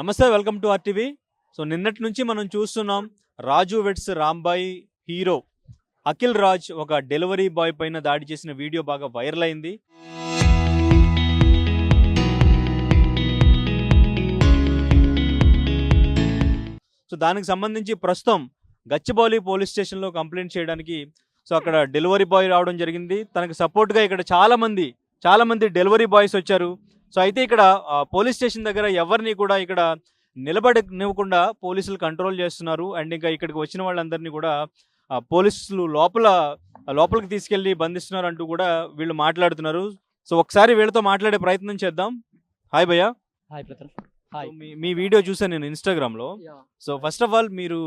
నమస్తే, welcome to RTV. So నిన్నటి నుంచి మనం చూస్తున్నాం రాజు వెడ్స్ రాంబాయి హీరో అఖిల్ రాజ్ ఒక డెలివరీ బాయ్ పైన దాడి చేసిన వీడియో బాగా వైరల్ అయింది. సో దానికి సంబంధించి ప్రస్తుతం గచ్చిబౌలి పోలీస్ స్టేషన్లో కంప్లైంట్ చేయడానికి అక్కడ డెలివరీ బాయ్ రావడం జరిగింది. తనకు సపోర్ట్గా ఇక్కడ చాలా మంది డెలివరీ బాయ్స్ వచ్చారు. సో అయితే ఇక్కడ పోలీస్ స్టేషన్ దగ్గర ఎవరిని కూడా ఇక్కడ నిలబడనివ్వకుండా పోలీసులు కంట్రోల్ చేస్తున్నారు. అండ్ ఇంకా ఇక్కడికి వచ్చిన వాళ్ళందరినీ కూడా పోలీసులు లోపలికి తీసుకెళ్లి బంధిస్తున్నారు అంటూ కూడా వీళ్ళు మాట్లాడుతున్నారు. సో ఒకసారి వీళ్ళతో మాట్లాడే ప్రయత్నం చేద్దాం. హాయ్ భయ్యా. Hi brother. హాయ్. మీ వీడియో చూసాను నేను ఇన్స్టాగ్రామ్లో. సో ఫస్ట్ ఆఫ్ ఆల్ మీరు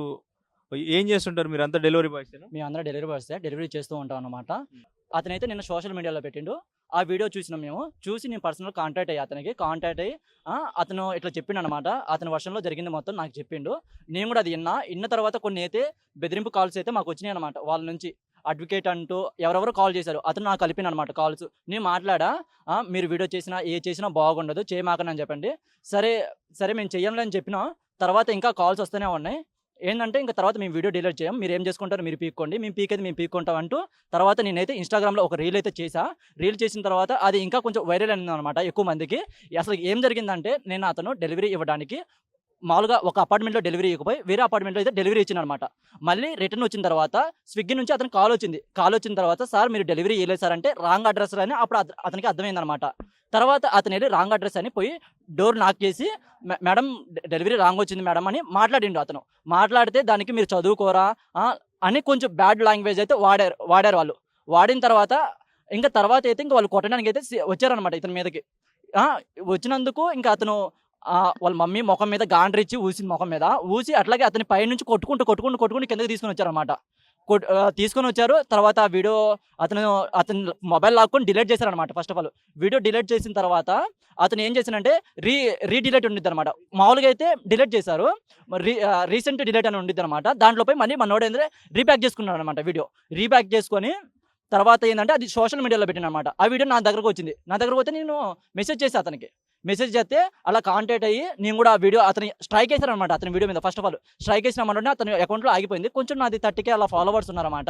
ఏం చేస్తుంటారు? మీరు అంతా డెలివరీ బాయ్స్? మేము అందరూ డెలివరీ బాయ్స్, డెలివరీ చేస్తూ ఉంటాం అన్నమాట. అతనైతే నిన్న సోషల్ మీడియాలో పెట్టిండు. ఆ వీడియో చూసినాం. చూసి నేను పర్సనల్ కాంటాక్ట్ అయ్యి అతను ఇట్లా చెప్పిండు అనమాట. అతని వర్షంలో జరిగింది మొత్తం నాకు చెప్పిండు. నేను కూడా అది విన్న తర్వాత కొన్ని అయితే బెదిరింపు కాల్స్ అయితే మాకు వచ్చినాయి అనమాట. వాళ్ళ నుంచి అడ్వకేట్ అంటూ ఎవరెవరో కాల్ చేశారు. అతను నాకు కలిపిన అనమాట కాల్స్. నేను మాట్లాడా, మీరు వీడియో చేసినా బాగుండదు, చేయమాకని అని చెప్పండి. సరే మేము చెయ్యాలని చెప్పినా తర్వాత ఇంకా కాల్స్ వస్తూనే ఉన్నాయి. ఏంటంటే ఇంకా తర్వాత మేము వీడియో డిలీట్ చేయం, మీరు ఏం చేసుకుంటారో మీరు పీక్కోండి, మేము పీక్కుంటాం అంటూ తర్వాత నేనైతే ఇన్స్టాగ్రామ్లో ఒక రీల్ అయితే రీల్ చేసిన తర్వాత అది ఇంకా కొంచెం వైరల్ అయింది అనమాట ఎక్కువ మందికి. అసలు ఏం జరిగిందంటే అతను డెలివరీ ఇవ్వడానికి మామూలుగా ఒక అపార్ట్మెంట్లో డెలివరీ ఇవ్వకపోయి వేరే అపార్ట్మెంట్లో అయితే డెలివరీ ఇచ్చిన అనమాట. మళ్ళీ రిటర్న్ వచ్చిన తర్వాత స్విగ్గీ నుంచి అతను కాల్ వచ్చిన తర్వాత సార్ మీరు డెలివరీ ఇవ్వలేదు సార్ అంటే రాంగ్ అడ్రస్ అని అప్పుడు అతనికి అర్థమైందనమాట. తర్వాత అతను వెళ్ళి రాంగ్ అడ్రస్ అని పోయి డోర్ నాక్ చేసి మేడం డెలివరీ రాంగ్ వచ్చింది మేడం అని మాట్లాడిండు. అతను మాట్లాడితే దానికి మీరు చదువుకోరా అని కొంచెం బ్యాడ్ లాంగ్వేజ్ అయితే వాడారు వాళ్ళు. వాడిన తర్వాత అయితే ఇంకా వాళ్ళు కొట్టడానికి అయితే వచ్చారనమాట ఇతని మీదకి. వచ్చినందుకు ఇంకా అతను వాళ్ళ మమ్మీ ముఖం మీద గాండ్రిచ్చి ఊసింది, ముఖం మీద ఊసి అట్లాగే అతని పై నుంచి కొట్టుకుంటూ కిందకి తీసుకొని వచ్చారనమాట. తీసుకొని వచ్చారు. తర్వాత ఆ వీడియో అతని మొబైల్ లాక్కొని డిలీట్ చేశారనమాట. First of all video delete చేసిన తర్వాత అతను ఏం చేశానంటే రీడిలీట్ ఉండిద్ది అనమాట. మామూలుగా అయితే డిలీట్ చేశారు, రీసెంట్ డిలీట్ అని ఉండిద్ది అనమాట. దాంట్లోపై మళ్ళీ మనోడు ఏంటంటే రీబ్యాక్ చేసుకున్నాడు అనమాట. వీడియో రీబ్యాక్ చేసుకొని తర్వాత ఏంటంటే అది సోషల్ మీడియాలో పెట్టిన అనమాట. ఆ వీడియో నా దగ్గరకు వచ్చింది. వస్తే నేను మెసేజ్ చేస్తే అలా కాంటాక్ట్ అయ్యి నేను కూడా ఆ వీడియో అతని స్ట్రైక్ వేశారనమాట. అతని వీడియో మీద ఫస్ట్ ఆఫ్ ఆల్ స్ట్రైక్ వేసినామంటే అతని అకౌంట్లో ఆగిపోయింది. కొంచెం నాది 30K అలా ఫాలోవర్స్ ఉన్నారన్నమాట.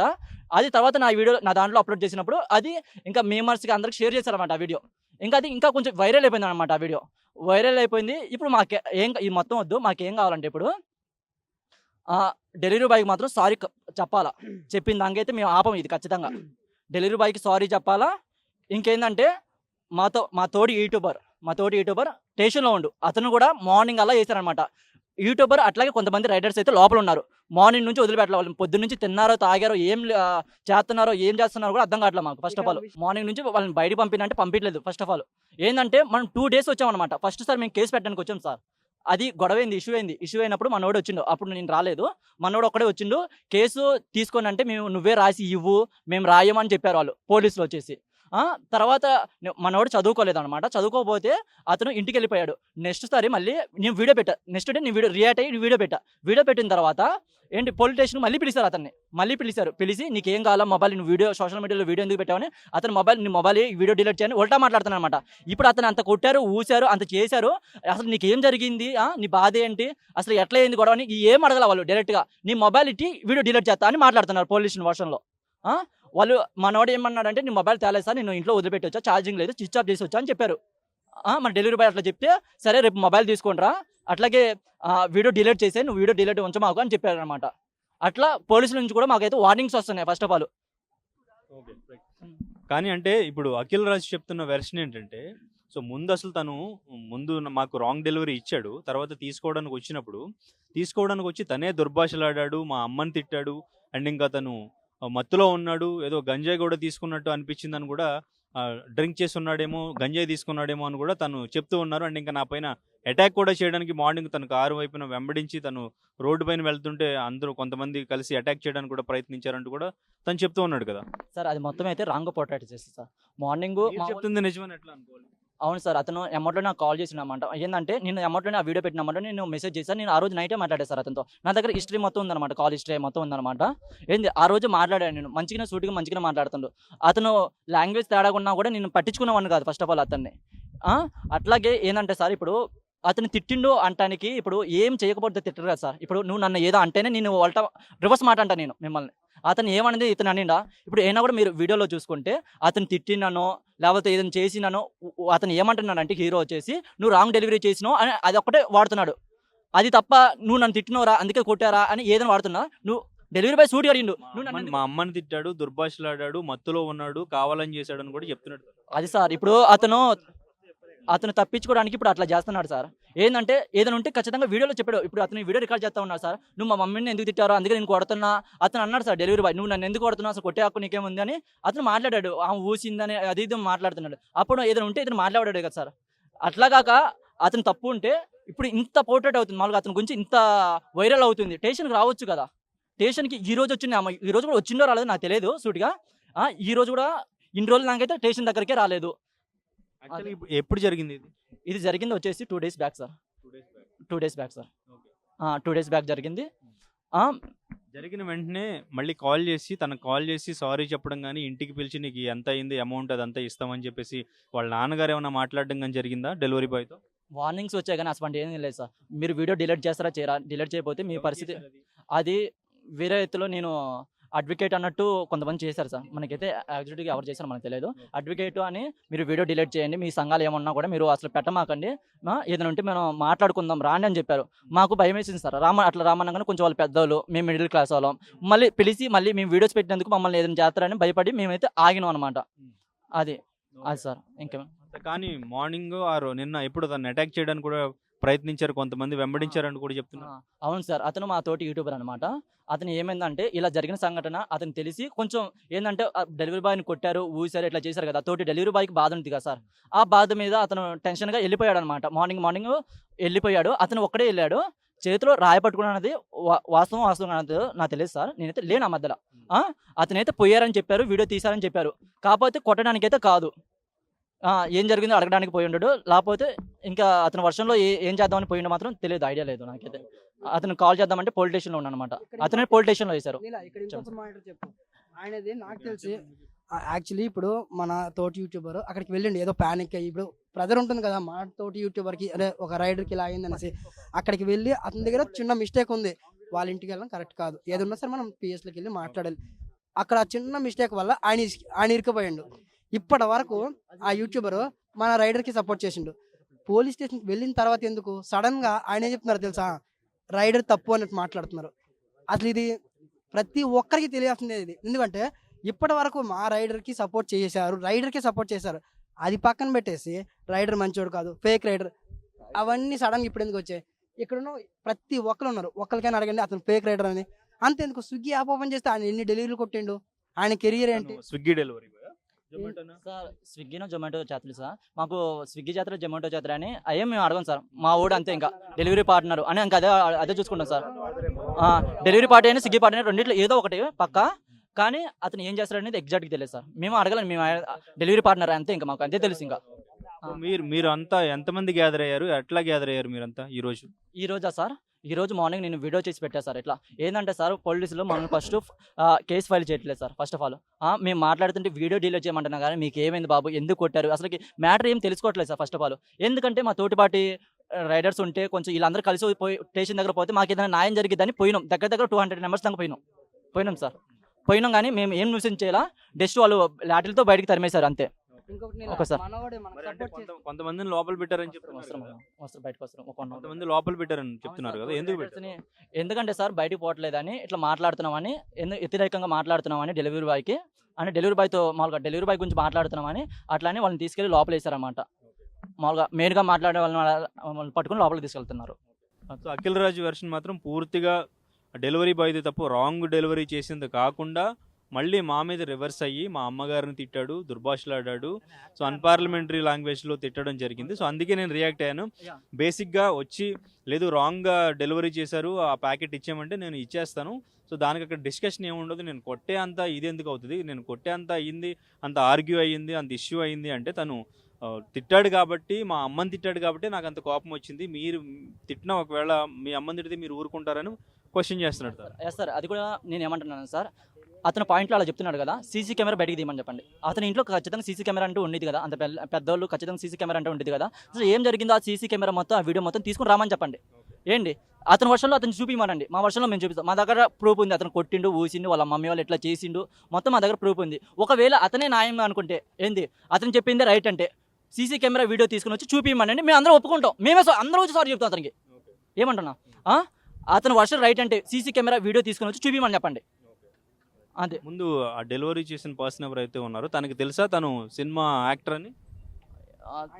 అది తర్వాత నా వీడియో నా దాంట్లో అప్లోడ్ చేసినప్పుడు అది ఇంకా మెంబర్స్కి అందరికి షేర్ చేశారన్నమాట. ఆ వీడియో అది ఇంకా కొంచెం వైరల్ అయిపోయింది అనమాట. ఆ వీడియో వైరల్ అయిపోయింది. ఇప్పుడు ఈ మొత్తం వద్దు, మాకేం కావాలంటే ఇప్పుడు డెలివరీ బాయ్కి మాత్రం సారీ చెప్పాలా. చెప్పిన దానికైతే మేము ఆపం. ఇది ఖచ్చితంగా డెలివరీ బాయ్కి సారీ చెప్పాలా. ఇంకేందంటే మా తోటి యూట్యూబర్ స్టేషన్లో ఉండు అతను కూడా మార్నింగ్ అలా చేశారనమాట. యూట్యూబర్ అట్లాగే కొంతమంది రైడర్స్ అయితే లోపల ఉన్నారు. మార్నింగ్ నుంచి వదిలిపెట్టాలి. వాళ్ళు పొద్దున్న నుంచి తిన్నారో తాగారో ఏం చేస్తున్నారో కూడా అర్థం కావట్లేదు మాకు. ఫస్ట్ ఆఫ్ ఆల్ మార్నింగ్ నుంచి వాళ్ళని బయటకు పంపినంటే పంపించలేదు. ఫస్ట్ ఆఫ్ ఆల్ ఏంటంటే మనం 2 days వచ్చామన్నమాట. ఫస్ట్ సార్ మేము కేసు పెట్టడానికి వచ్చాం సార్. అది గొడవైంది, ఇష్యూ అయినప్పుడు మనోడు వచ్చిండు. అప్పుడు నేను రాలేదు, మనోడు ఒక్కడే వచ్చిండు. కేసు తీసుకొని అంటే నువ్వే రాసి ఇవ్వు, మేము రాయమని చెప్పారు వాళ్ళు పోలీసులు వచ్చేసి. తర్వాత మనోడు చదువుకోలేదన్నమాట. చదువుకోకపోతే అతను ఇంటికి వెళ్ళిపోయాడు. నెక్స్ట్ సారి మళ్ళీ నేను వీడియో పెట్టా. నెక్స్ట్ డే నేను రియాక్ట్ అయ్యి వీడియో పెట్టిన తర్వాత ఏంటి పోలీస్ స్టేషన్ మళ్ళీ పిలిచారు. అతన్ని పిలిచి నీకేం కావాలా మొబైల్, నువ్వు వీడియో సోషల్ మీడియాలో వీడియో ఎందుకు పెట్టావని అతని మొబైల్ వీడియో డిలీట్ చేయని ఉల్టా మాట్లాడుతాను అనమాట. ఇప్పుడు అతను అంత కొట్టారు, ఊశారు, అంత చేశారు. అసలు నీకేం జరిగింది, నీ బాధ ఏంటి, అసలు ఎట్లా అయింది గొడవని ఏం అడగల వాళ్ళు. డైరెక్ట్గా నీ మొబైల్ ఇట్టి వీడియో డిలీట్ చేస్తా అని మాట్లాడుతున్నారు పోలీస్ స్టేషన్ వర్షన్లో. వాళ్ళు మనోడు ఏమన్నాడంటే నీ మొబైల్ తేలేదు సార్, నేను ఇంట్లో వదిలిపెట్టొచ్చా, ఛార్జింగ్ లేదు, స్విచ్ ఆఫ్ చేసి వచ్చా అని చెప్పారు. మన డెలివరీ బాయ్ అట్లా చెప్తే సరే రేపు మొబైల్ తీసుకుంటారా, అట్లాగే వీడియో డిలీట్ చేసే, నువ్వు వీడియో డిలీట్ ఉంచమాకు అని చెప్పారు అనమాట. అట్లా పోలీసుల నుంచి కూడా మాకైతే వార్నింగ్స్ వస్తున్నాయి ఫస్ట్ ఆఫ్ ఆల్. కానీ అంటే ఇప్పుడు అఖిల్ రాజ్ చెప్తున్న వెర్షన్ ఏంటంటే తను మాకు రాంగ్ డెలివరీ ఇచ్చాడు. తర్వాత తీసుకోవడానికి వచ్చి తనే దుర్భాషలాడాడు, మా అమ్మని తిట్టాడు. అండ్ ఇంకా తను మత్తులో ఉన్నాడు, ఏదో గంజాయి కూడా తీసుకున్నట్టు అనిపించిందని కూడా, డ్రింక్ చేసి ఉన్నాడేమో, గంజాయి తీసుకున్నాడేమో అని కూడా తను చెప్తూ ఉన్నారు. అండ్ ఇంకా నా పైన అటాక్ కూడా చేయడానికి మార్నింగ్ తను కారు వైపున వెంబడించి తను రోడ్డు పైన వెళ్తుంటే అందరూ కొంతమంది కలిసి అటాక్ చేయడానికి కూడా ప్రయత్నించారంటూ కూడా తను చెప్తూ ఉన్నాడు కదా సార్. అది మొత్తం అయితే రాంగ్ పోర్ట్రేట్ చేస్తుంది సార్. మార్నింగ్ చెప్తుంది నిజమని ఎట్లా అనుకోవాలి? అవును సార్, అతను అమౌంట్లో నాకు కాల్ చేసినమాట. ఏంటంటే నేను అమౌంట్లోనే ఆ వీడియో పెట్టినమాట. నేను మెసేజ్ చేశాను. నేను ఆ రోజు నైటే మాట్లాడాను సార్ అతనితో. నా దగ్గర హిస్టరీ మొత్తం ఉందన్నమాట, కాల్ హిస్టరీ మొత్తం ఉందన్నమాట. ఏంది ఆ రోజు మాట్లాడాను నేను, మంచిగా మాట్లాడుతుండు. అతను లాంగ్వేజ్ తేడా ఉన్నా కూడా నేను పట్టించుకునేవాడిని కాదు ఫస్ట్ ఆఫ్ ఆల్ అతన్ని. అట్లాగే ఏంటంటే సార్ ఇప్పుడు అతను తిట్టిండు అంటానికి ఇప్పుడు ఏం చేయకపోతే తిట్టరు కదా సార్. ఇప్పుడు నువ్వు నన్ను ఏదో అంటేనే నేను వాళ్ళ రివర్స్ మాట అంటా నేను మిమ్మల్ని. అతను ఏమన్నది ఇతను అనిండా ఇప్పుడు అయినా కూడా మీరు వీడియోలో చూసుకుంటే అతను తిట్టినానో లేకపోతే ఏదైనా చేసినానో అతను ఏమంటున్నాడంటే హీరో వచ్చేసి నువ్వు రాంగ్ డెలివరీ చేసినావు అని అది ఒక్కటే వాడుతున్నాడు. అది తప్ప నువ్వు నన్ను తిట్టినవరా అందుకే కొట్టారా అని ఏదైనా వాడుతున్నా నువ్వు డెలివరీ బాయ్ సూటి అడిగిండు నువ్వు నన్ను మా అమ్మని తిట్టాడు, దుర్భాషలాడాడు, మత్తులో ఉన్నాడు, కావాలని చేశాడు అని కూడా చెప్తున్నాడు. అది సార్ ఇప్పుడు అతను తప్పించుకోవడానికి ఇప్పుడు అట్లా చేస్తున్నాడు సార్. ఏంటంటే ఏదైనా ఉంటే ఖచ్చితంగా వీడియోలో చెప్పాడు. ఇప్పుడు అతను వీడియో రికార్డ్ చేస్తా ఉన్నాడు సార్. నువ్వు మా మమ్మీని ఎందుకు తిట్టారో అందుకే నేను కొడుతున్నా అతను అన్నాడు సార్ డెలివరీ బాయ్. నువ్వు నన్ను ఎందుకు కొడుతున్నావు అసలు కొట్టే హక్కు నీకేముంది అని అతను మాట్లాడాడు. ఆమె ఊసిందని అది ఇది మాట్లాడుతున్నాడు. అప్పుడు ఏదైనా ఉంటే ఇతను మాట్లాడాడు కదా సార్. అట్లా కాక అతను తప్పు ఉంటే ఇప్పుడు ఇంత పోర్ట్రేట్ అవుతుంది మామూలుగా అతని గురించి ఇంత వైరల్ అవుతుంది. స్టేషన్కి రావచ్చు కదా. స్టేషన్కి ఈ రోజు వచ్చింది ఆమె. ఈ రోజు కూడా వచ్చిందో రాలేదు నాకు తెలియదు సూటిగా. ఈ రోజు కూడా ఇన్ని రోజులు నాకైతే స్టేషన్ దగ్గరికే రాలేదు. యాక్చువల్లీ ఎప్పుడు జరిగింది ఇది? ఇది జరిగింది వచ్చేసి 2 days back sir. 2 days back sir. 2 days back జరిగింది. జరిగిన వెంటనే మళ్ళీ కాల్ చేసి తనకు కాల్ చేసి సారీ చెప్పడం కానీ ఇంటికి పిలిచి నీకు ఎంత అయింది అమౌంట్ అదంతా ఇస్తామని చెప్పేసి వాళ్ళ నాన్నగారు ఏమైనా మాట్లాడడం కానీ జరిగిందా డెలివరీ బాయ్తో? వార్నింగ్స్ వచ్చాయి కానీ అసలు ఏం లేదు సార్. మీరు వీడియో డిలీట్ చేస్తారా చేయరా, డిలీట్ చేయకపోతే మీ పరిస్థితి అది వేరే ఎత్తులో నేను అడ్వకేట్ అన్నట్టు కొంతమంది చేశారు సార్. మనకైతే యాక్చువల్గా ఎవరు చేశారో మనకు తెలియదు. అడ్వకేట్ అని మీరు వీడియో డిలీట్ చేయండి, మీ సంఘాలు ఏమన్నా కూడా మీరు అసలు పెట్టమాకండి, ఏదైనా ఉంటే మనం మాట్లాడుకుందాం రాండి అని చెప్పారు. మాకు భయం వేసింది సార్. అట్లా రామన్నగానే కొంచెం వాళ్ళు పెద్దవాళ్ళు, మేము మిడిల్ క్లాస్ వాళ్ళం, మళ్ళీ పిలిచి మళ్ళీ మేము వీడియోస్ పెట్టినందుకు మమ్మల్ని ఏదైనా చేస్తారని భయపడి మేమైతే ఆగినాం అనమాట. అది సార్. ఇంకేమో కానీ మార్నింగ్ నిన్న ఎప్పుడు తను అటాక్ చేయడానికి కూడా ప్రయత్నించారు, కొంతమంది వెంబడించారని కూడా చెప్తున్నారు. అవును సార్. అతను మా తోటి యూట్యూబర్ అనమాట. అతను ఏమైందంటే ఇలా జరిగిన సంఘటన అతను తెలిసి కొంచెం ఏంటంటే డెలివరీ బాయ్ని కొట్టారు, ఊసారు, ఇట్లా చేశారు కదా. తోటి డెలివరీ బాయ్కి బాధ ఉంది కదా సార్. ఆ బాధ మీద అతను టెన్షన్గా వెళ్ళిపోయాడు అనమాట. మార్నింగ్ వెళ్ళిపోయాడు. అతను ఒక్కడే వెళ్ళాడు. చేతిలో రాయి పట్టుకున్నది వాస్తవం అన్నది నాకు తెలియదు సార్. నేనైతే లేను ఆ మధ్యలో. అతనైతే పోయారని చెప్పారు, వీడియో తీశారని చెప్పారు. కాకపోతే కొట్టడానికైతే కాదు. ఏం జరిగిందో అడగడానికి పోయి ఉండడు. లేకపోతే ఇంకా అతని వర్షంలో ఏం చేద్దామని పోయిండో మాత్రం తెలియదు, ఐడియా లేదు నాకైతే. అతను కాల్ చేద్దామంటే పోలీస్ స్టేషన్లో ఉన్నానమాట. అతనే పోలీస్ స్టేషన్లో వేశారు. ఆయనది నాకు తెలిసి యాక్చువల్లీ ఇప్పుడు మన తోటి యూట్యూబర్ అక్కడికి వెళ్ళండి ఏదో ప్యానిక్ అయ్యి ఇప్పుడు ప్రెజర్ ఉంటుంది కదా మన తోటి యూట్యూబర్కి, అదే ఒక రైడర్కి ఇలా అయింది అనేసి అక్కడికి వెళ్ళి అతని దగ్గర చిన్న మిస్టేక్ ఉంది, వాళ్ళ ఇంటికి వెళ్ళడం కరెక్ట్ కాదు. ఏదన్నా సరే మనం పిఎస్లోకి వెళ్ళి మాట్లాడాలి. అక్కడ చిన్న మిస్టేక్ వల్ల ఆయన ఇరుక్కుపోయిండు. ఇప్పటి వరకు ఆ యూట్యూబర్ మన రైడర్కి సపోర్ట్ చేసిండు. పోలీస్ స్టేషన్కి వెళ్ళిన తర్వాత ఎందుకు సడన్గా ఆయన ఏం చెప్తున్నారు తెలుసా, రైడర్ తప్పు అన్నట్టు మాట్లాడుతున్నారు. అసలు ఇది ప్రతి ఒక్కరికి తెలియాల్సిందే ఇది. ఎందుకంటే ఇప్పటి వరకు మా రైడర్కి సపోర్ట్ చేశారు, అది పక్కన పెట్టేసి రైడర్ మంచోడు కాదు, ఫేక్ రైడర్, అవన్నీ సడన్గా ఇప్పుడు ఎందుకు వచ్చాయి? ఇక్కడున్న ప్రతి ఒక్కరు ఉన్నారు, ఒక్కరికైనా అడగండి అతను ఫేక్ రైడర్ అని. అంతెందుకు స్విగ్గీ యాప్ ఓపెన్ చేస్తే ఆయన ఎన్ని డెలివరీలు కొట్టిండు, ఆయన కెరియర్ ఏంటి? స్విగ్గీ డెలివరీ సార్ స్విగ్గీనో జొమాటో చేతలు సార్. మాకు స్విగ్గీ చేతలు జొమాటో చేతలు అని అయ్యే మేము అడగం సార్. మా ఊడు అంతే ఇంకా డెలివరీ పార్ట్నర్ అని ఇంకా అదే చూసుకుంటాం సార్. డెలివరీ పార్టీ అయినా స్విగ్గీ పార్టీ అయినా రెండిట్లో ఏదో ఒకటి పక్క. కానీ అతను ఏం చేస్తాడు అనేది ఎగ్జాక్ట్గా తెలియదు సార్. మేము అడగలేము, మేము డెలివరీ పార్ట్నర్ అంతే, ఇంకా మాకు అంతే తెలుసు. ఇంకా మీరు అంతా ఎంతమంది గ్యాదర్ అయ్యారు, ఎట్లా గ్యాదర్ అయ్యారు మీరంతా ఈ రోజా సార్? ఈ రోజు మార్నింగ్ నేను వీడియో చేసి పెట్టా సార్. ఇట్లా ఏంటంటే సార్ పోలీసులు మనం ఫస్ట్ కేసు ఫైల్ చేయట్లేదు సార్. ఫస్ట్ ఆఫ్ ఆల్ మేము మాట్లాడుతుంటే వీడియో డిలీట్ చేయమంటున్నా కానీ మీకు ఏమైంది బాబు, ఎందుకు కొట్టారు, అసలు మ్యాటర్ ఏం తెలుసుకోవట్లేదు సార్ ఫస్ట్ ఆఫ్ ఆల్. ఎందుకంటే మా తోటిపాటి రైడర్స్ ఉంటే కొంచెం వీళ్ళందరూ కలిసి పోయి స్టేషన్ దగ్గర పోతే మాకు ఏదైనా న్యాయం జరిగిద్దని పోయినాం. దగ్గర 200 members దాకా పోయినాం సార్. పోయినాం కానీ మేము ఏం న్యూసెన్స్ చేయాలా, జస్ట్ వాళ్ళు లాటిల్తో బయటికి తరిమేశారు అంతే. కొంతమందిని లోపల పెట్టారని చెప్తున్నారు, కొంతమంది లోపల పెట్టారని చెప్తున్నారు కదా, ఎందుకంటే సార్ బయటికి పోవట్లేదని ఇట్లా మాట్లాడుతున్నామని, వ్యతిరేకంగా మాట్లాడుతున్నామని డెలివరీ బాయ్కి అని, డెలివరీ బాయ్తో మామూలుగా డెలివరీ బాయ్ గురించి మాట్లాడుతున్నామని అట్లానే వాళ్ళని తీసుకెళ్లి లోపల వేసారన్నమాట. మామూలుగా మెయిన్గా మాట్లాడే వాళ్ళని పట్టుకుని లోపలికి తీసుకెళ్తున్నారు. సో అఖిల్ రాజు వెర్షన్ మాత్రం పూర్తిగా డెలివరీ బాయ్ది తప్పు, రాంగ్ డెలివరీ చేసింది కాకుండా మళ్ళీ మా మీద రివర్స్ అయ్యి మా అమ్మగారిని తిట్టాడు, దుర్భాషలాడాడు, సో అన్పార్లమెంటరీ లాంగ్వేజ్లో తిట్టడం జరిగింది. సో అందుకే నేను రియాక్ట్ అయ్యాను. బేసిక్గా వచ్చి లేదు రాంగ్గా డెలివరీ చేశారు, ఆ ప్యాకెట్ ఇచ్చామంటే నేను ఇచ్చేస్తాను, సో దానికి అక్కడ డిస్కషన్ ఏమి ఉండదు, నేను కొట్టే అంత ఇది ఎందుకు అవుతుంది, నేను కొట్టే అంత అయ్యింది, అంత ఆర్గ్యూ అయ్యింది, అంత ఇష్యూ అయ్యింది అంటే తను తిట్టాడు కాబట్టి, మా అమ్మని తిట్టాడు కాబట్టి నాకు అంత కోపం వచ్చింది, మీరు తిట్టినా ఒకవేళ మీ అమ్మని తిడితే మీరు ఊరుకుంటారని క్వశ్చన్ చేస్తున్నాడు సార్. సార్ అది కూడా నేను ఏమంటున్నాను సార్, అతను పాయింట్లో అలా చెప్తున్నాడు కదా, సీసీ కెమెరా బయటికి తీయమని చెప్పండి. అతని ఇంట్లో ఖచ్చితంగా సీసీ కెమెరా అంటూ ఉండేది కదా, అంత పెద్దోళ్ళు ఖచ్చితంగా సీసీ కెమెరా అంటూ ఉండేది కదా. అసలు ఏం జరిగిందో ఆ సీసీ కెమెరా మొత్తం, ఆ వీడియో మొత్తం తీసుకుని రామని చెప్పండి. ఏంటి అతని వర్షంలో అతను చూపించమనండి, మా వర్షంలో మేము చూపిస్తాం. మా దగ్గర ప్రూఫ్ ఉంది, అతను కొట్టిండు, ఊసిండు, వాళ్ళ మమ్మీ వాళ్ళు ఎట్లా చేసిండు, మొత్తం మా దగ్గర ప్రూఫ్ ఉంది. ఒకవేళ అతనే న్యాయం అనుకుంటే ఏంది, అతను చెప్పిందే రైట్ అంటే సీసీ కెమెరా వీడియో తీసుకుని వచ్చి చూపించమనండి, మేము అందరం ఒప్పుకుంటాం. మేమే అందరూ వచ్చి సారీ చెప్తాం అతనికి. ఏమంటున్నా, అతను వర్షం రైట్ అంటే సీసీ కెమెరా వీడియో తీసుకుని వచ్చి చూపించమని చెప్పండి. అదే ముందు ఆ డెలివరీ చేసిన పర్సన్ ఎవరైతే ఉన్నారో తనకి తెలుసా తను సినిమా యాక్టర్ అని?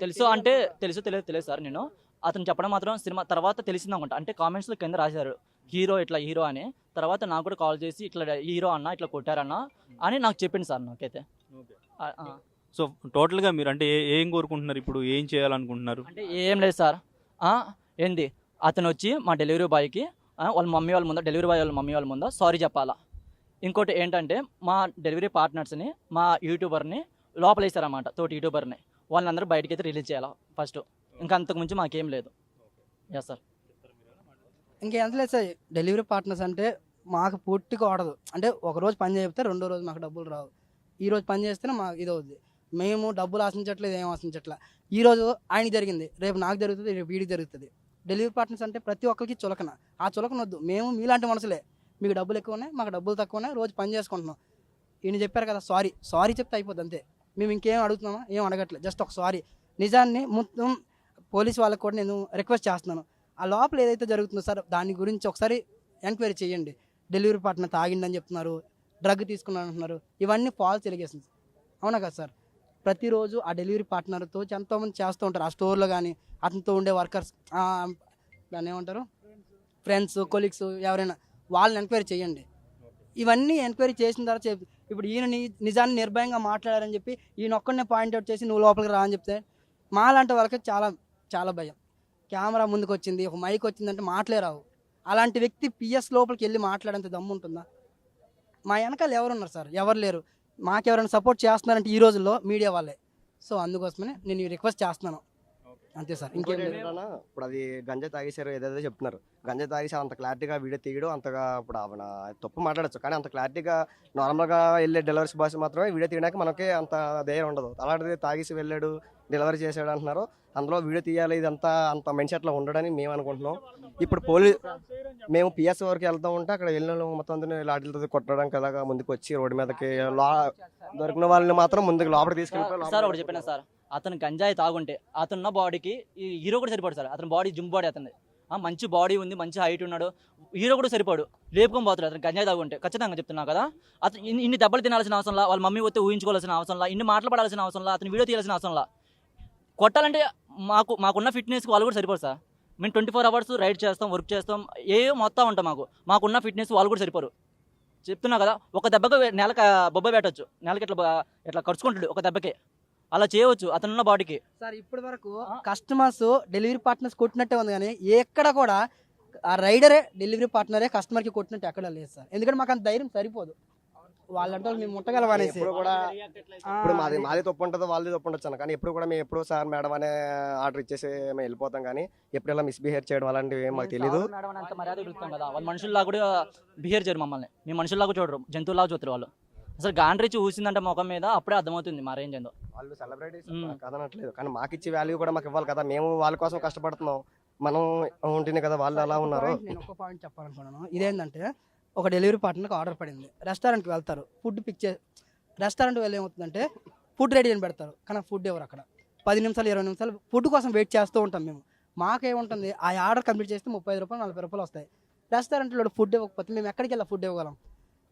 తెలుసు అంటే తెలియదు సార్. నేను అతను చెప్పడం మాత్రం సినిమా తర్వాత తెలిసింది అనుకుంటా. అంటే కామెంట్స్లో కింద రాశారు హీరో ఇట్లా హీరో అని. తర్వాత నాకు కూడా కాల్ చేసి ఇట్లా హీరో అన్న ఇట్లా కొట్టారన్న అని నాకు చెప్పింది సార్. నాకైతే సో టోటల్గా మీరు అంటే ఏం కోరుకుంటున్నారు ఇప్పుడు, ఏం చేయాలనుకుంటున్నారు? అంటే ఏం లేదు సార్. ఏంది అతను వచ్చి మా డెలివరీ బాయ్కి వాళ్ళ మమ్మీ వాళ్ళ ముందా, డెలివరీ బాయ్ వాళ్ళ మమ్మీ వాళ్ళ ముందా సారీ చెప్పాలా. ఇంకోటి ఏంటంటే మా డెలివరీ పార్ట్నర్స్ని, మా యూట్యూబర్ని లోపలేసారన్నమాట, తోటి యూట్యూబర్ని. వాళ్ళందరూ బయటకి అయితే రిలీజ్ చేయాలా ఫస్ట్. ఇంకా అంతకుమించి మాకేం లేదు. Yes sir. ఇంకెంత లేదు సార్, డెలివరీ పార్ట్నర్స్ అంటే మాకు పూర్తిగా ఆడదు. అంటే ఒక రోజు పని చేస్తే రెండో రోజు మాకు డబ్బులు రావు. ఈ రోజు పని చేస్తేనే మాకు ఇది అవుద్ది. మేము డబ్బులు ఆశించట్లేదు, ఏం ఆశించట్లా. ఈరోజు ఆయనకి జరిగింది, రేపు నాకు జరుగుతుంది, రేపు వీడికి జరుగుతుంది. డెలివరీ పార్ట్నర్స్ అంటే ప్రతి ఒక్కరికి చులకన. ఆ చులకన వద్దు. మేము మీలాంటి మనుషులే, మీకు డబ్బులు ఎక్కువ ఉన్నాయి, మాకు డబ్బులు తక్కువ ఉన్నాయి, రోజు పని చేసుకుంటున్నాం. ఈయన చెప్పారు కదా సారీ చెప్తే అయిపోద్ది అంతే. మేము ఇంకేం అడుగుతున్నామా, ఏం అడగట్లేదు, జస్ట్ ఒక సారీ. నిజాన్ని మొత్తం పోలీస్ వాళ్ళకి కూడా నేను రిక్వెస్ట్ చేస్తున్నాను, ఆ లోపల ఏదైతే జరుగుతుందో సార్ దాని గురించి ఒకసారి ఎంక్వైరీ చేయండి. డెలివరీ పార్ట్నర్ తాగిండని చెప్తున్నారు, డ్రగ్ తీసుకున్నాను అంటున్నారు, ఇవన్నీ ఫాల్స్ ఎలిగేషన్స్. అవునా కదా సార్? ప్రతిరోజు ఆ డెలివరీ పార్ట్నర్తో ఎంతోమంది చేస్తూ ఉంటారు ఆ స్టోర్లో కానీ, అతనితో ఉండే వర్కర్స్, దాన్ని ఏమంటారు, ఫ్రెండ్స్, కొలీగ్స్, ఎవరైనా వాళ్ళని ఎంక్వైరీ చేయండి. ఇవన్నీ ఎంక్వైరీ చేసిన తర్వాత ఇప్పుడు ఈయన నిజాన్ని నిర్భయంగా మాట్లాడారని చెప్పి ఈయన ఒక్కడనే పాయింట్అవుట్ చేసి నువ్వు లోపలికి రా అని చెప్తే మాలాంటి వాళ్ళకి చాలా చాలా భయం. కెమెరా ముందుకు వచ్చింది, ఒక మైక్ వచ్చిందంటే మాటలే రావు. అలాంటి వ్యక్తి పిఎస్ లోపలికి వెళ్ళి మాట్లాడేంత దమ్ము ఉంటుందా? మా వెనకాల ఎవరున్నారు సార్? ఎవరు లేరు. మాకెవరైనా సపోర్ట్ చేస్తున్నారంటే ఈ రోజుల్లో మీడియా వాళ్ళే. సో అందుకోసమనే నేను రిక్వెస్ట్ చేస్తున్నాను, అంతే సార్, ఇంకేం లేదు. ఇప్పుడు అది గంజా తాగేశారు ఏదేదో చెప్తున్నారు. గంజా తాగేసి అంత క్లారిటీగా వీడియో తీయడం అంతగా ఇప్పుడు ఆవిడ తప్పు మాట్లాడచ్చు, కానీ అంత క్లారిటీగా నార్మల్గా వెళ్ళే డెలివరీ బాయ్స్ మాత్రమే వీడియో తీయడానికి మనకి అంత ధైర్యం ఉండదు. అలాంటిది తాగేసి వెళ్ళాడు, డెలివరీ చేశాడు అంటున్నారు, అందులో వీడియో తీయాలి, ఇదంతా అంత మైండ్ సెట్లో ఉండడని మేము అనుకుంటున్నాం. ఇప్పుడు మేము పిఎస్ వరకు వెళ్తూ ఉంటే అక్కడ వెళ్ళిన మొత్తం అందరినీ లాఠీలతో కొట్టడానికి అలాగా ముందుకు వచ్చి రోడ్డు మీదకి దొరికిన వాళ్ళని మాత్రం ముందుకు లోపలికి తీసుకెళ్ళిపోయి సార్ ఒకటి చెప్పిన సార్, అతను గంజాయి తాగుంటే అతనున్న బాడీకి ఈ హీరో కూడా సరిపడు సార్. అతని బాడీ జిమ్ బాడీ, అతని మంచి బాడీ ఉంది, మంచి హైట్ ఉన్నాడు, హీరో కూడా సరిపడు. లేపుకొని పోతాడు అతను గంజాయి తాగుంటే. ఖచ్చితంగా చెప్తున్నా కదా, అతను ఇన్ని దెబ్బలు తినాల్సిన అవసరంలా, వాళ్ళ మమ్మీ వస్తే ఊహించుకోవాల్సిన అవసరంలా, ఇన్ని మాటలు పడాల్సిన అవసరంలా, అతను వీడియో తీయాల్సిన అవసరంలా. కొట్టాలంటే మాకున్న ఫిట్నెస్కి వాళ్ళు కూడా సరిపోరు సార్. మేము 24 అవర్స్ రైడ్ చేస్తాం, వర్క్ చేస్తాం, మొత్తం ఉంటాం. మాకున్న ఫిట్నెస్ వాళ్ళు కూడా సరిపోరు. చెప్తున్నా కదా, ఒక దెబ్బకి నెలకు బొబ్బ పెట్టచ్చు, నెలకి ఇట్లా ఖర్చుకుంటాడు ఒక దెబ్బకి. అలా చేయవచ్చు అతనున్న బాడీకి. సార్ ఇప్పటి వరకు కస్టమర్స్ డెలివరీ పార్ట్నర్స్ కొట్టినట్టే ఉంది, కానీ ఎక్కడ కూడా ఆ రైడరే డెలివరీ పార్ట్నరే కస్టమర్కి కొట్టినట్టు ఎక్కడ లేదు సార్. ఎందుకంటే మాకు అంత ధైర్యం సరిపోదు, వాళ్ళంటే వాళ్ళు మేము ముట్టగలం అనేసి. ఇప్పుడు కూడా ఇప్పుడు మాది తప్పు ఉంటుందో వాళ్ళది తప్పు ఉండొచ్చు, కానీ ఎప్పుడు కూడా మేము ఎప్పుడు సార్ మేడం అనే ఆర్డర్ ఇచ్చేసి మేము వెళ్ళిపోతాం, కానీ ఎప్పుడు ఇలా మిస్బిహేవ్ చేయడం అలాంటివి ఏం మాకు తెలియదు. అంత మర్యాద పిలుస్తాం కదా, వాళ్ళు మనుషుల్లా కూడా బిహేవ్ చేయరు మమ్మల్ని. మేము మనుషుల్లాగా చూడరు, జంతువులాగా చూస్తారు వాళ్ళు. అసలు గాండ్రిచ్చి ఊసిందంటే ముఖం మీద అప్పుడే అర్థమవుతుంది మా రేంజ్ ఏందో. వాళ్ళు సెలబ్రిటీస్ కదనట్లేదు, కానీ మాకు ఇచ్చే వాల్యూ కూడా మాకు ఇవ్వాలి కదా. మేము వాళ్ళ కోసం కష్టపడుతున్నాం, మనం ఉంటుంది కదా, వాళ్ళు అలా ఉన్నారు. నేను ఒక పాయింట్ చెప్పాలనుకున్నాను, ఇదేంటంటే ఒక డెలివరీ పార్ట్నర్కి ఆర్డర్ పడింది, రెస్టారెంట్కి వెళ్తారు, ఫుడ్ పిక్ రెస్టారెంట్ వెళ్ళి ఏమవుతుందంటే ఫుడ్ రెడీ అని పెడతారు, కానీ ఫుడ్ ఎవరు అక్కడ 10 నిమిషాలు 20 నిమిషాలు ఫుడ్ కోసం వెయిట్ చేస్తూ ఉంటాం మేము. మాకేముంటుంది, ఆ ఆర్డర్ కంప్లీట్ చేస్తే 30 రూపాయలు 40 రూపాయలు వస్తాయి. రెస్టారెంట్లో ఫుడ్ ఇవ్వకపోతే మేము ఎక్కడికి వెళ్ళి ఫుడ్ ఇవ్వగలం?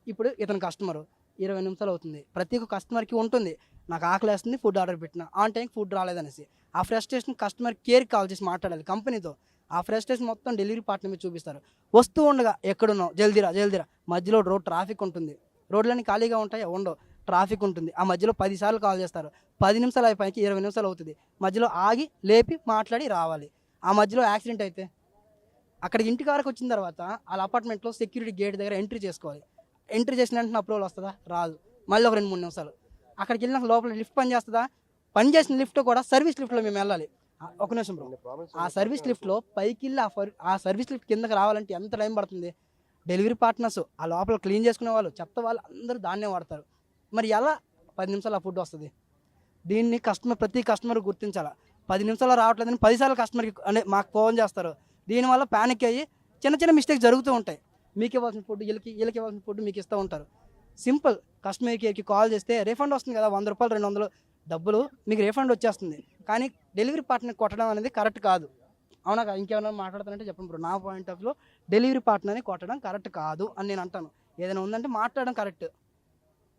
ఇప్పుడు ఇతను కస్టమరు 20 నిమిషాలు అవుతుంది, ప్రతి ఒక్క కస్టమర్కి ఉంటుంది నాకు ఆకలి వేస్తుంది, ఫుడ్ ఆర్డర్ పెట్టిన ఆన్ టైంకి ఫుడ్ రాలేదనేసి. ఆ ఫ్రస్ట్రేషన్ కస్టమర్ కేర్కి కాల్ చేసి మాట్లాడాలి కంపెనీతో. ఆ ఫ్రస్ట్రేషన్ మొత్తం డెలివరీ పార్ట్నర్ మీద చూపిస్తారు. వస్తూ ఉండగా ఎక్కడున్నావు, జల్దీరా జల్దీరా, మధ్యలో రోడ్ ట్రాఫిక్ ఉంటుంది, రోడ్లన్నీ ఖాళీగా ఉంటాయి, ఉండవు, ట్రాఫిక్ ఉంటుంది. ఆ మధ్యలో 10 సార్లు కాల్ చేస్తారు, 10 నిమిషాలు అయిపోయాకి 20 నిమిషాలు అవుతుంది, మధ్యలో ఆగి లేపి మాట్లాడి రావాలి. ఆ మధ్యలో యాక్సిడెంట్ అయితే అక్కడికి ఇంటి వరకు వచ్చిన తర్వాత వాళ్ళ అపార్ట్మెంట్లో సెక్యూరిటీ గేట్ దగ్గర ఎంట్రీ చేసుకోవాలి. ఎంట్రీ చేసిన వెంటనే అప్రూవల్ వస్తుందా? రాదు. మళ్ళీ ఒక 2-3 నిమిషాలు అక్కడికి వెళ్ళినాక లోపల లిఫ్ట్ పని చేస్తుందా? పని చేసిన లిఫ్ట్ కూడా సర్వీస్ లిఫ్ట్లో మేము వెళ్ళాలి. ఒక నిమిషం బ్రో, ఆ సర్వీస్ లిఫ్ట్లో పైకి వెళ్ళి ఆ సర్వీస్ లిఫ్ట్ కిందకి రావాలంటే ఎంత టైం పడుతుంది? డెలివరీ పార్ట్నర్స్, ఆ లోపల క్లీన్ చేసుకునే వాళ్ళు, చెత్త వాళ్ళు అందరూ దాన్నే వాడతారు. మరి ఎలా 10 నిమిషాలు ఆ ఫుడ్ వస్తుంది? దీన్ని ప్రతి కస్టమర్ గుర్తించాలి. 10 నిమిషాల్లో రావట్లేదని 10 సార్లు కస్టమర్కి అంటే మాకు ఫోన్ చేస్తారు. దీనివల్ల ప్యానిక్ అయ్యి చిన్న చిన్న మిస్టేక్స్ జరుగుతూ ఉంటాయి. మీకు ఇవ్వాల్సిన ఫుడ్ వీళ్ళకి ఇవ్వాల్సిన ఫుడ్ మీకు ఇస్తూ ఉంటారు. సింపుల్ కస్టమర్ కేర్కి కాల్ చేస్తే రీఫండ్ వస్తుంది కదా, 100 రూపాయలు 200 డబ్బులు మీకు రీఫండ్ వచ్చేస్తుంది. కానీ డెలివరీ పార్ట్నర్ కొట్టడం అనేది కరెక్ట్ కాదు. అవునా? ఇంకేమైనా మాట్లాడుతానంటే చెప్పండి బ్రో. నా పాయింట్ ఆఫ్ వ్యూలో డెలివరీ పార్ట్నర్ని కొట్టడం కరెక్ట్ కాదు అని నేను అంటాను. ఏదైనా ఉందంటే మాట్లాడడం కరెక్ట్.